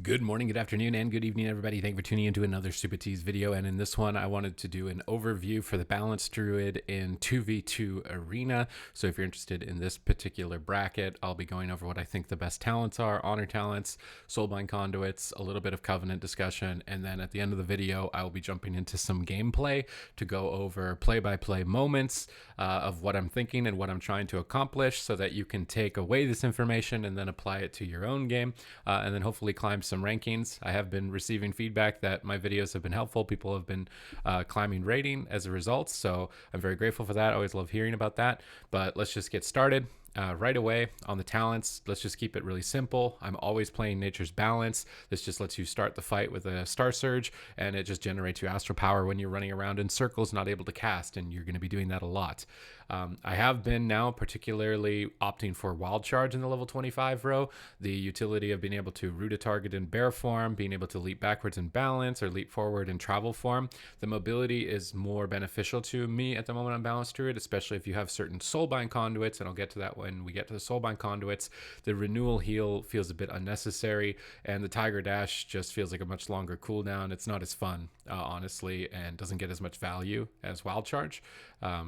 Good morning, good afternoon, and good evening, everybody. Thank you for tuning into another Supatease video. And in this one, I wanted to do an overview for the Balanced Druid in 2v2 Arena. So if you're interested in this particular bracket, I'll be going over what I think the best talents are, honor talents, soulbind conduits, a little bit of covenant discussion, and then at the end of the video, I will be jumping into some gameplay to go over play-by-play moments of what I'm thinking and what I'm trying to accomplish so that you can take away this information and then apply it to your own game, and then hopefully climb some rankings. I have been receiving feedback that my videos have been helpful. People have been climbing rating as a result, so I'm very grateful for that. I always love hearing about that, but let's just get started. Right away on the talents, let's just keep it really simple. I'm always playing Nature's Balance. This just lets you start the fight with a Star Surge, and it just generates your astral power when you're running around in circles, not able to cast, and you're going to be doing that a lot. I have been now particularly opting for Wild Charge in the level 25 row. The utility of being able to root a target in bear form, being able to leap backwards in balance, or leap forward in travel form. The mobility is more beneficial to me at the moment on Balanced Druid, especially if you have certain soulbind conduits, and I'll get to that when we get to the soulbind conduits. The renewal heal feels a bit unnecessary, and the Tiger Dash just feels like a much longer cooldown. It's not as fun, honestly, and doesn't get as much value as Wild Charge.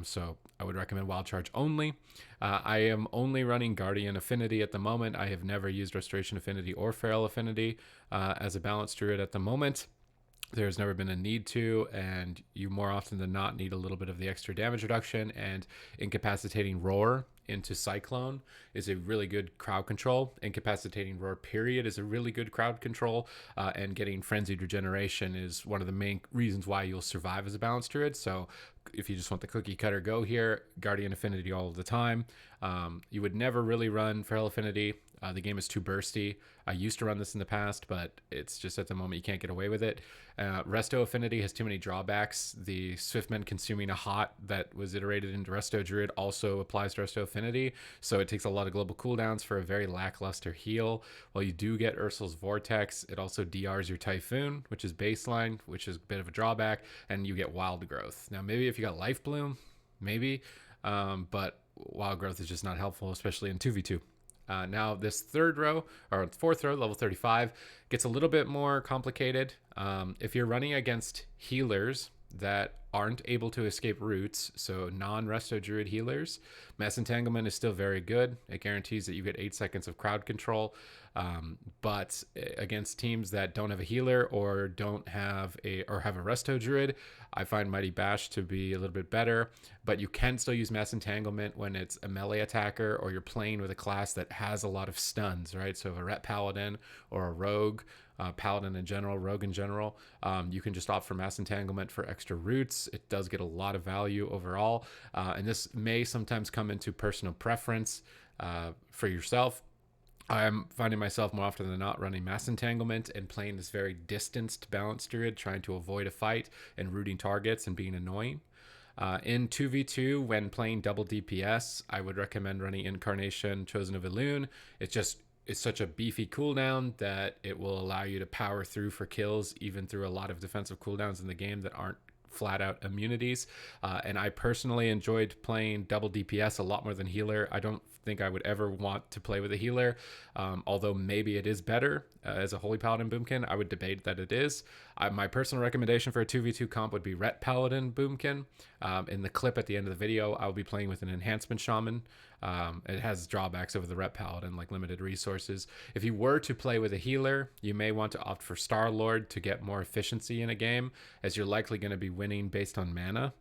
So I would recommend Wild Charge only. I am only running Guardian Affinity at the moment. I have never used Restoration Affinity or Feral Affinity as a Balanced Druid at the moment. There's never been a need to, and you more often than not need a little bit of the extra damage reduction, and Incapacitating Roar into Cyclone is a really good crowd control. Incapacitating Roar period is a really good crowd control, and getting Frenzied Regeneration is one of the main reasons why you'll survive as a Balanced Druid. So if you just want the cookie cutter go here, Guardian Affinity all of the time. You would never really run Feral Affinity. The game is too bursty. I used to run this in the past, but it's just at the moment you can't get away with it. Resto Affinity has too many drawbacks. The Swiftmen consuming a hot that was iterated into Resto Druid also applies to Resto Affinity, so it takes a lot of global cooldowns for a very lackluster heal. While you do get Ursul's Vortex, it also DRs your Typhoon, which is baseline, which is a bit of a drawback, and you get Wild Growth. Now, maybe if you got Life Bloom, maybe, but Wild Growth is just not helpful, especially in 2v2. Now this third row, or fourth row, level 35, gets a little bit more complicated. If you're running against healers that aren't able to escape roots, so non-Resto Druid healers, Mass Entanglement is still very good. It guarantees that you get 8 seconds of crowd control. But against teams that don't have a healer or don't have a Resto Druid, I find Mighty Bash to be a little bit better. But you can still use Mass Entanglement when it's a melee attacker or you're playing with a class that has a lot of stuns, right? So if a Ret Paladin or a Rogue, Paladin in general, Rogue in general, you can just opt for Mass Entanglement for extra roots. It does get a lot of value overall, and this may sometimes come into personal preference for yourself. I'm finding myself more often than not running Mass Entanglement and playing this very distanced Balanced Druid, trying to avoid a fight and rooting targets and being annoying. In 2v2, when playing double DPS, I would recommend running Incarnation Chosen of Elune. It's such a beefy cooldown that it will allow you to power through for kills, even through a lot of defensive cooldowns in the game that aren't flat out immunities. And I personally enjoyed playing double DPS a lot more than healer. I don't think I would ever want to play with a healer, although maybe it is better as a Holy Paladin Boomkin. I would debate that it is. My personal recommendation for a 2v2 comp would be Ret Paladin Boomkin. In the clip at the end of the video, I'll be playing with an Enhancement Shaman. It has drawbacks over the Ret Paladin, like limited resources. If you were to play with a healer, you may want to opt for Star Lord to get more efficiency in a game, as you're likely going to be winning based on mana.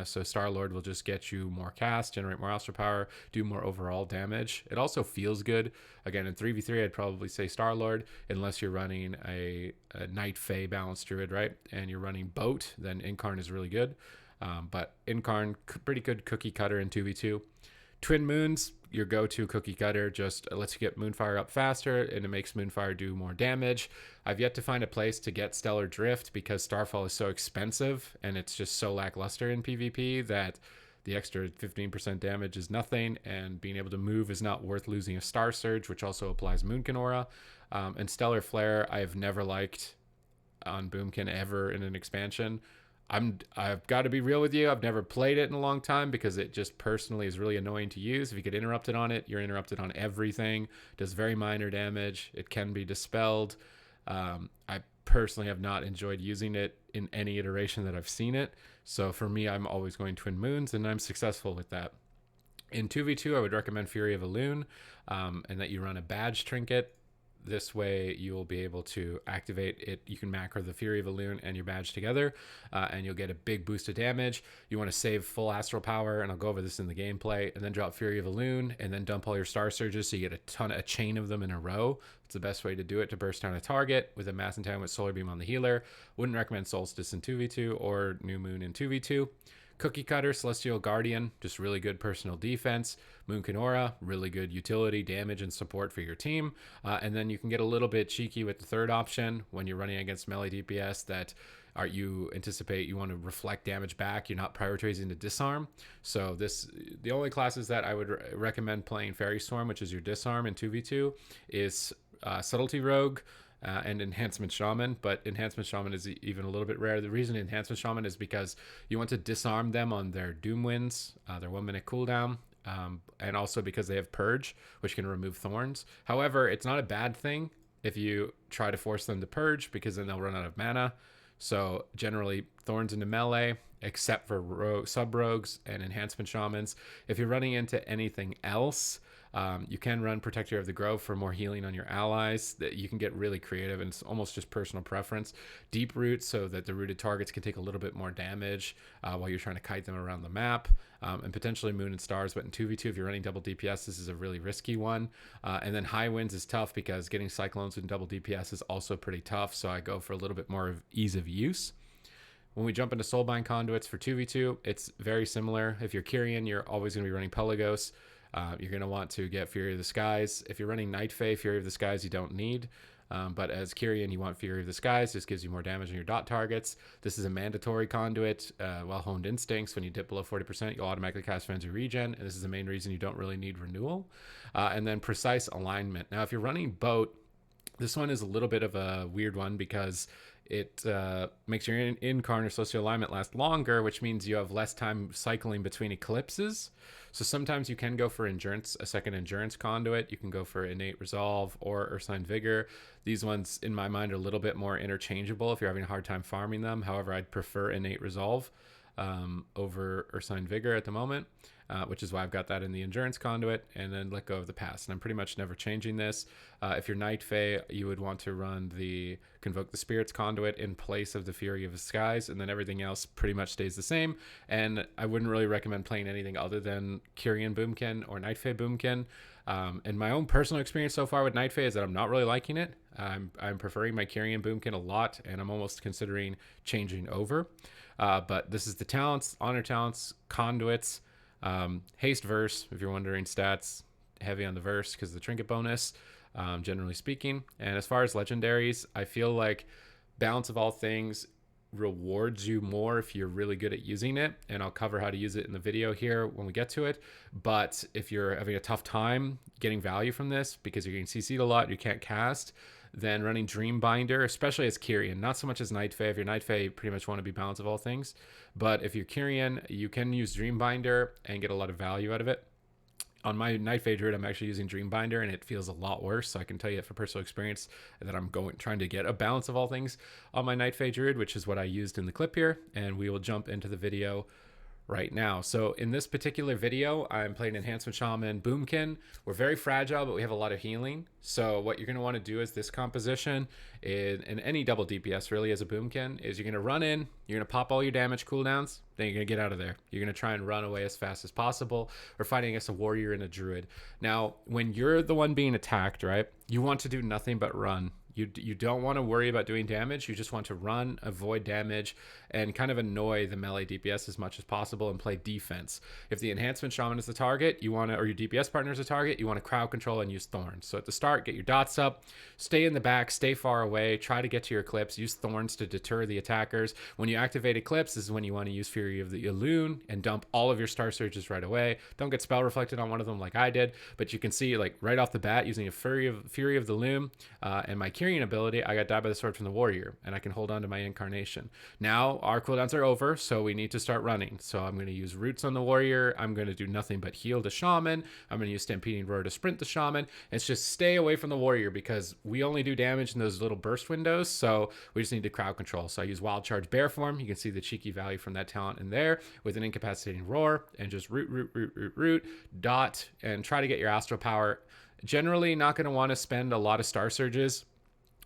So Star Lord will just get you more cast, generate more astral power, do more overall damage. It also feels good. Again, in 3v3, I'd probably say Star Lord, unless you're running a Night Fae Balanced Druid, right? And you're running Boat, then Incarn is really good. But Incarn, pretty good cookie cutter in 2v2. Twin Moons, your go-to cookie cutter, just lets you get Moonfire up faster, and it makes Moonfire do more damage. I've yet to find a place to get Stellar Drift because Starfall is so expensive, and it's just so lackluster in PvP that the extra 15% damage is nothing, and being able to move is not worth losing a Star Surge, which also applies Moonkin Aura. And Stellar Flare, I have never liked on Boomkin ever in an expansion. I've got to be real with you. I've never played it in a long time because it just personally is really annoying to use. If you get interrupted on it, you're interrupted on everything. It does very minor damage. It can be dispelled. I personally have not enjoyed using it in any iteration that I've seen it. So for me, I'm always going Twin Moons, and I'm successful with that. In 2v2, I would recommend Fury of Elune, and that you run a badge trinket. This way you will be able to activate it. You can macro the Fury of Elune and your badge together, and you'll get a big boost of damage. You want to save full astral power, and I'll go over this in the gameplay, and then drop Fury of Elune, and then dump all your star surges so you get a chain of them in a row. It's the best way to do it, to burst down a target with a mass entanglement solar beam on the healer. Wouldn't recommend Solstice in 2v2 or New Moon in 2v2. Cookie Cutter, Celestial Guardian, just really good personal defense. Boomkin Aura, really good utility, damage, and support for your team. And then you can get a little bit cheeky with the third option when you're running against melee DPS that you anticipate you want to reflect damage back. You're not prioritizing to disarm. So the only classes that I would recommend playing Fairy Storm, which is your disarm in 2v2, is Subtlety Rogue, and Enhancement Shaman, but Enhancement Shaman is even a little bit rare. The reason Enhancement Shaman is because you want to disarm them on their Doom Winds, their 1 minute cooldown, and also because they have Purge, which can remove Thorns. However, it's not a bad thing if you try to force them to Purge, because then they'll run out of mana. So generally, Thorns into melee, except for sub-rogues and Enhancement Shamans. If you're running into anything else, you can run Protector of the Grove for more healing on your allies. That you can get really creative, and it's almost just personal preference. Deep Root, so that the rooted targets can take a little bit more damage while you're trying to kite them around the map, and potentially Moon and Stars. But in 2v2, if you're running double DPS, this is a really risky one. And then High Winds is tough because getting Cyclones with double DPS is also pretty tough, so I go for a little bit more of ease of use. When we jump into Soulbind Conduits for 2v2, it's very similar. If you're Kyrian, you're always going to be running Pelagos. You're going to want to get Fury of the Skies. If you're running Night Fae, Fury of the Skies you don't need. But as Kyrian, you want Fury of the Skies. This gives you more damage on your dot targets. This is a mandatory conduit. While Honed Instincts, when you dip below 40%, you'll automatically cast Frenzy Regen. And this is the main reason you don't really need Renewal. And then Precise Alignment. Now, if you're running Boat, this one is a little bit of a weird one because it makes your Incarn or Celestial Alignment last longer, which means you have less time cycling between eclipses. So sometimes you can go for Endurance, a second Endurance conduit. You can go for Innate Resolve or Ursine Vigor. These ones, in my mind, are a little bit more interchangeable if you're having a hard time farming them. However, I'd prefer Innate Resolve over Ursine Vigor at the moment, which is why I've got that in the Endurance conduit, and then Let Go of the Past. And I'm pretty much never changing this. If you're Night Fae, you would want to run the Convoke the Spirits conduit in place of the Fury of the Skies, and then everything else pretty much stays the same. And I wouldn't really recommend playing anything other than Kyrian Boomkin or Night Fae Boomkin. And my own personal experience so far with Night Fae is that I'm not really liking it. I'm preferring my Kyrian Boomkin a lot, and I'm almost considering changing over. But this is the talents, honor talents, conduits, haste verse, if you're wondering, stats, heavy on the verse because of the trinket bonus, generally speaking. And as far as legendaries, I feel like Balance of All Things rewards you more if you're really good at using it, and I'll cover how to use it in the video here when we get to it. But if you're having a tough time getting value from this because you're getting CC'd a lot, you can't cast, then running Dreambinder, especially as Kyrian, not so much as Night Fae. If you're Night Fae, you pretty much want to be Balance of All Things. But if you're Kyrian, you can use Dreambinder and get a lot of value out of it. On my Night Fae Druid, I'm actually using Dreambinder, and it feels a lot worse. So I can tell you from personal experience that I'm trying to get a Balance of All Things on my Night Fae Druid, which is what I used in the clip here. And we will jump into the video right now. So in this particular video, I'm playing Enhancement Shaman Boomkin. We're very fragile, but we have a lot of healing. So what you're going to want to do is this composition in any double DPS really as a Boomkin is you're going to run in, you're going to pop all your damage cooldowns, then you're going to get out of there. You're going to try and run away as fast as possible. We're fighting against a warrior and a druid. Now, when you're the one being attacked, right, you want to do nothing but run. You don't want to worry about doing damage. You just want to run, avoid damage, and kind of annoy the melee DPS as much as possible and play defense. If the Enhancement Shaman is the target, you want to, or your DPS partner is the target, you want to crowd control and use Thorns. So at the start, get your dots up, stay in the back, stay far away, try to get to your Eclipse, use Thorns to deter the attackers. When you activate Eclipse, this is when you want to use Fury of the Elune and dump all of your Star Surges right away. Don't get spell reflected on one of them like I did, but you can see like right off the bat using a Fury of the Loom and my Kyrian Kyrian ability, I got Die by the Sword from the Warrior, and I can hold on to my Incarnation. Now our cooldowns are over, so we need to start running. So I'm going to use Roots on the Warrior. I'm going to do nothing but heal the Shaman. I'm going to use Stampeding Roar to sprint the Shaman. It's just stay away from the Warrior because we only do damage in those little burst windows, so we just need to crowd control. So I use Wild Charge Bear Form. You can see the cheeky value from that talent in there with an Incapacitating Roar, and just root, dot, and try to get your Astral Power. Generally not going to want to spend a lot of Star Surges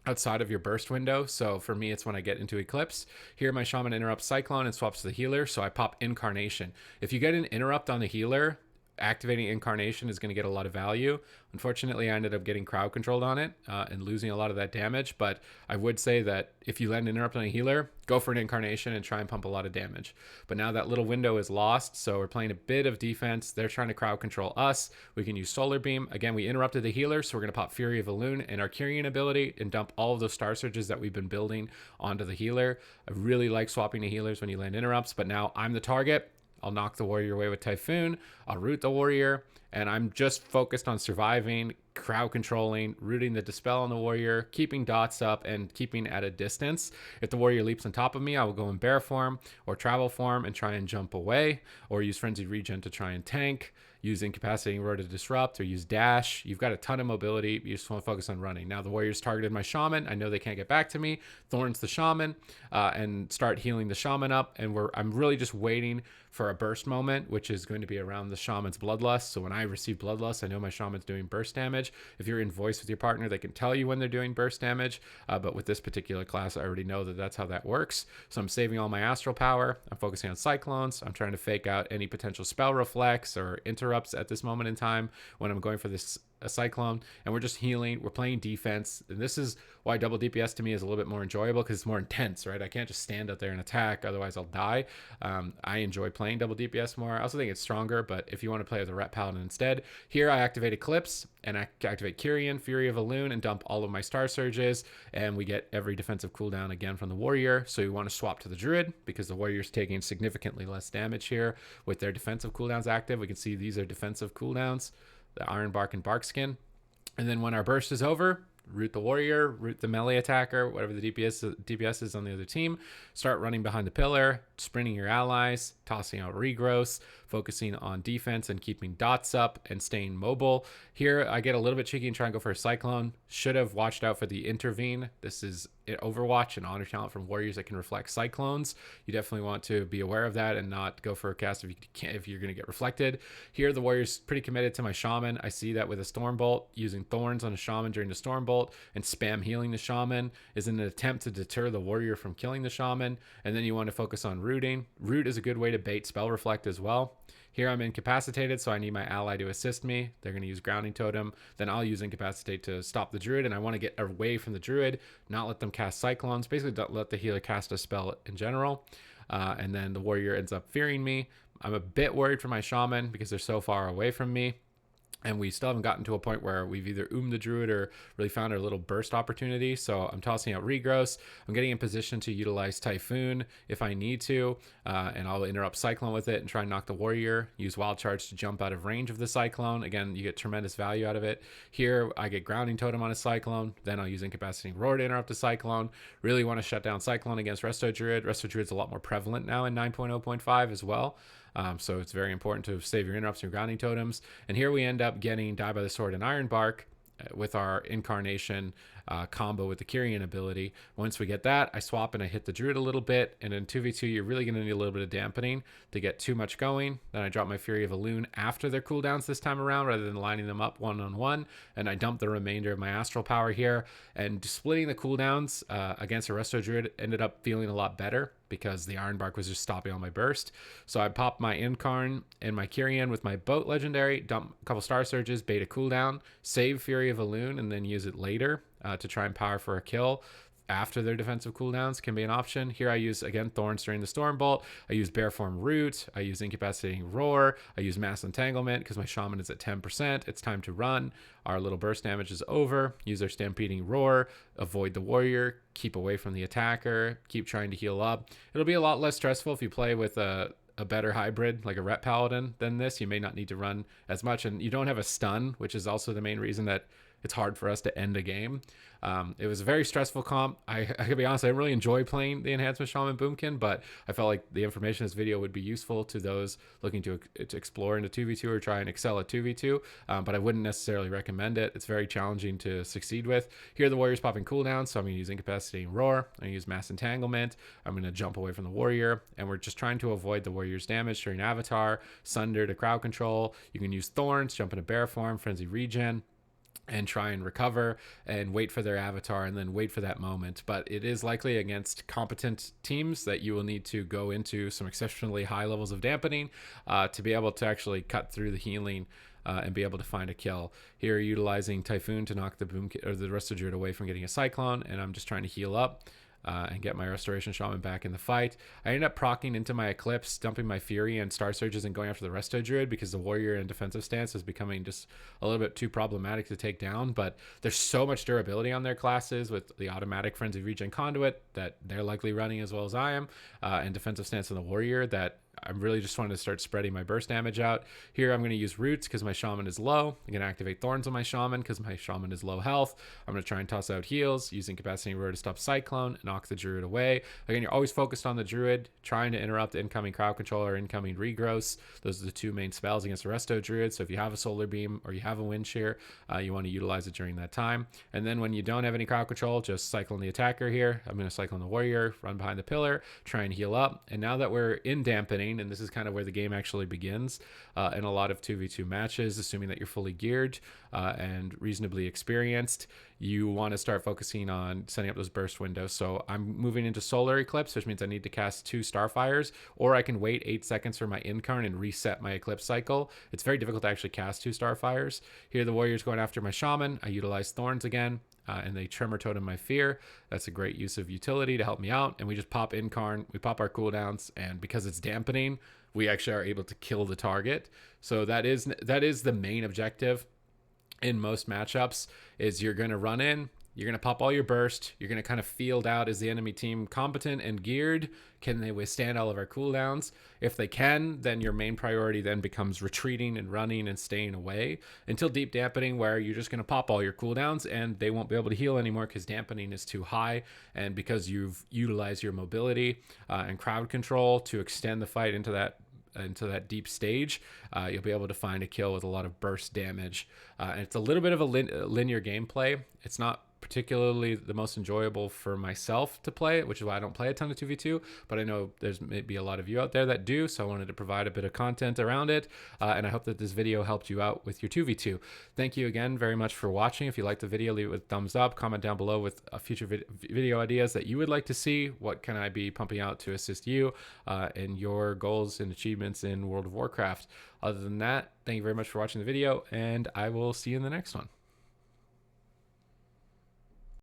outside of your burst window. So for me, it's when I get into Eclipse. Here, my Shaman interrupts Cyclone and swaps to the healer, so I pop Incarnation. If you get an interrupt on the healer, activating Incarnation is going to get a lot of value. Unfortunately, I ended up getting crowd controlled on it and losing a lot of that damage, but I would say that if you land an interrupt on a healer, go for an Incarnation and try and pump a lot of damage. But now that little window is lost, so we're playing a bit of defense. They're trying to crowd control us. We can use Solar Beam. Again, we interrupted the healer, so we're going to pop Fury of Elune and our Kyrian ability and dump all of those Star Surges that we've been building onto the healer. I really like swapping to healers when you land interrupts, but now I'm the target. I'll knock the Warrior away with Typhoon. I'll root the Warrior, and I'm just focused on surviving, crowd controlling, rooting the Dispel on the Warrior, keeping dots up, and keeping at a distance. If the Warrior leaps on top of me, I will go in Bear Form or Travel Form and try and jump away, or use Frenzied Regen to try and tank, use Incapacitating Roar to disrupt, or use Dash. You've got a ton of mobility. You just want to focus on running. Now the Warrior's targeted my Shaman. I know they can't get back to me. Thorns the Shaman and start healing the Shaman up. And I'm really just waiting for a burst moment, which is going to be around the Shaman's Bloodlust. So when I receive Bloodlust, I know my Shaman's doing burst damage. If you're in voice with your partner, they can tell you when they're doing burst damage. But with this particular class, I already know that that's how that works. So I'm saving all my Astral Power. I'm focusing on Cyclones. I'm trying to fake out any potential spell reflex or interrupts at this moment in time when I'm going for this Cyclone, and we're just healing. We're playing defense, and this is why double DPS to me is a little bit more enjoyable, because it's more intense, right? I can't just stand out there and attack, otherwise I'll die. I enjoy playing double DPS more. I also think it's stronger, but if you want to play with a Ret Paladin instead, here I activate Eclipse and I activate Kyrian, Fury of Elune, and dump all of my Star Surges, and we get every defensive cooldown again from the Warrior. So you want to swap to the Druid because the Warrior's taking significantly less damage here with their defensive cooldowns active. We can see these are defensive cooldowns, the Iron Bark and Bark Skin. And then when our burst is over, root the Warrior, root the melee attacker, whatever the DPS is on the other team, start running behind the pillar, sprinting your allies, tossing out regrowths, focusing on defense and keeping dots up and staying mobile. Here I get a little bit cheeky and try and go for a Cyclone. Should have watched out for the Intervene. This is Overwatch, an honor talent from Warriors that can reflect Cyclones. You definitely want to be aware of that and not go for a cast if you're going to get reflected. Here the Warrior's pretty committed to my Shaman. I see that with a Stormbolt. Using Thorns on a Shaman during the Stormbolt and spam healing the Shaman is an attempt to deter the Warrior from killing the Shaman. And then you want to focus on rooting. Root is a good way to bait Spell Reflect as well. Here I'm incapacitated, so I need my ally to assist me. They're going to use Grounding Totem. Then I'll use Incapacitate to stop the Druid, and I want to get away from the Druid, not let them cast Cyclones. Basically, don't let the healer cast a spell in general. And then the Warrior ends up fearing me. I'm a bit worried for my Shaman because they're so far away from me. And we still haven't gotten to a point where we've either the Druid or really found our little burst opportunity. So I'm tossing out Regrowth. I'm getting in position to utilize Typhoon if I need to. And I'll interrupt Cyclone with it and try and knock the Warrior. Use Wild Charge to jump out of range of the Cyclone. Again, you get tremendous value out of it. Here, I get Grounding Totem on a Cyclone. Then I'll use Incapacitating Roar to interrupt a Cyclone. Really want to shut down Cyclone against Resto Druid. Resto Druid's a lot more prevalent now in 9.0.5 as well. So it's very important to save your interrupts and your grounding totems. And here we end up getting Die by the Sword and Iron Bark with our Incarnation combo with the Kyrian ability. Once we get that, I swap and I hit the Druid a little bit. And in 2v2, you're really going to need a little bit of dampening to get too much going. Then I drop my Fury of Elune after their cooldowns this time around rather than lining them up one-on-one. And I dump the remainder of my Astral Power here. And splitting the cooldowns against a Resto Druid ended up feeling a lot better because the Iron Bark was just stopping all my burst. So I popped my Incarn and my Kyrian with my Boat Legendary, dump a couple Star Surges, bait a cooldown, save Fury of Elune, and then use it later to try and power for a kill after their defensive cooldowns can be an option. Here I use, again, Thorns during the Stormbolt. I use Bear Form Root. I use Incapacitating Roar. I use Mass Entanglement because my Shaman is at 10%. It's time to run. Our little burst damage is over. Use our Stampeding Roar. Avoid the Warrior. Keep away from the attacker. Keep trying to heal up. It'll be a lot less stressful if you play with a better hybrid like a Ret Paladin than this. You may not need to run as much, and you don't have a stun, which is also the main reason that it's hard for us to end a game. It was a very stressful comp. I can be honest, I didn't really enjoy playing the Enhancement Shaman Boomkin, but I felt like the information in this video would be useful to those looking to explore into 2v2 or try and excel at 2v2, but I wouldn't necessarily recommend it. It's very challenging to succeed with. Here the warrior's popping cooldowns, so I'm going to use Incapacitating Roar. I'm going to use Mass Entanglement. I'm going to jump away from the warrior, and we're just trying to avoid the warrior's damage during Avatar, Sunder to crowd control. You can use Thorns, jump into bear form, Frenzy regen, and try and recover and wait for their avatar and then wait for that moment. But it is likely against competent teams that you will need to go into some exceptionally high levels of dampening to be able to actually cut through the healing and be able to find a kill. Here, utilizing Typhoon to knock the Resto Druid away from getting a Cyclone, and I'm just trying to heal up and get my Restoration Shaman back in the fight. I ended up proccing into my Eclipse, dumping my Fury and Star Surges and going after the Resto Druid because the Warrior in defensive stance is becoming just a little bit too problematic to take down. But there's so much durability on their classes with the automatic Frenzy Regen Conduit that they're likely running as well as I am, and defensive stance on the Warrior that I'm really just wanting to start spreading my burst damage out. Here I'm going to use Roots because my Shaman is low. I'm going to activate Thorns on my Shaman because my Shaman is low health. I'm going to try and toss out heals, using Capacity Roar to stop Cyclone, knock the Druid away. Again, you're always focused on the Druid, trying to interrupt incoming crowd control or incoming regrowths. Those are the two main spells against the Resto Druid. So if you have a Solar Beam or you have a Wind Shear, you want to utilize it during that time. And then when you don't have any crowd control, just Cyclone the attacker here. I'm going to Cyclone the Warrior, run behind the pillar, try and heal up. And now that we're in dampening, and this is kind of where the game actually begins in a lot of 2v2 matches, assuming that you're fully geared and reasonably experienced, you want to start focusing on setting up those burst windows. So I'm moving into Solar Eclipse, which means I need to cast 2 Starfires, or I can wait 8 seconds for my Incarn and reset my Eclipse cycle. It's very difficult to actually cast 2 Starfires. Here the Warrior's going after my Shaman. I utilize Thorns again. And they Tremor Totem my Fear. That's a great use of utility to help me out. And we just pop Incarn, we pop our cooldowns, and because it's dampening, we actually are able to kill the target. So that is the main objective in most matchups, is you're going to run in, you're going to pop all your burst, you're going to kind of field out, is the enemy team competent and geared? Can they withstand all of our cooldowns? If they can, then your main priority then becomes retreating and running and staying away until deep dampening, where you're just going to pop all your cooldowns and they won't be able to heal anymore because dampening is too high, and because you've utilized your mobility and crowd control to extend the fight into that deep stage, you'll be able to find a kill with a lot of burst damage. And it's a little bit of a linear gameplay. It's not particularly the most enjoyable for myself to play it, which is why I don't play a ton of 2v2, but I know there's maybe a lot of you out there that do, so I wanted to provide a bit of content around it, and I hope that this video helped you out with your 2v2. Thank you again very much for watching. If you liked the video, leave it with a thumbs up, comment down below with future video ideas that you would like to see. What can I be pumping out to assist you in your goals and achievements in World of Warcraft? Other than that, thank you very much for watching the video, and I will see you in the next one.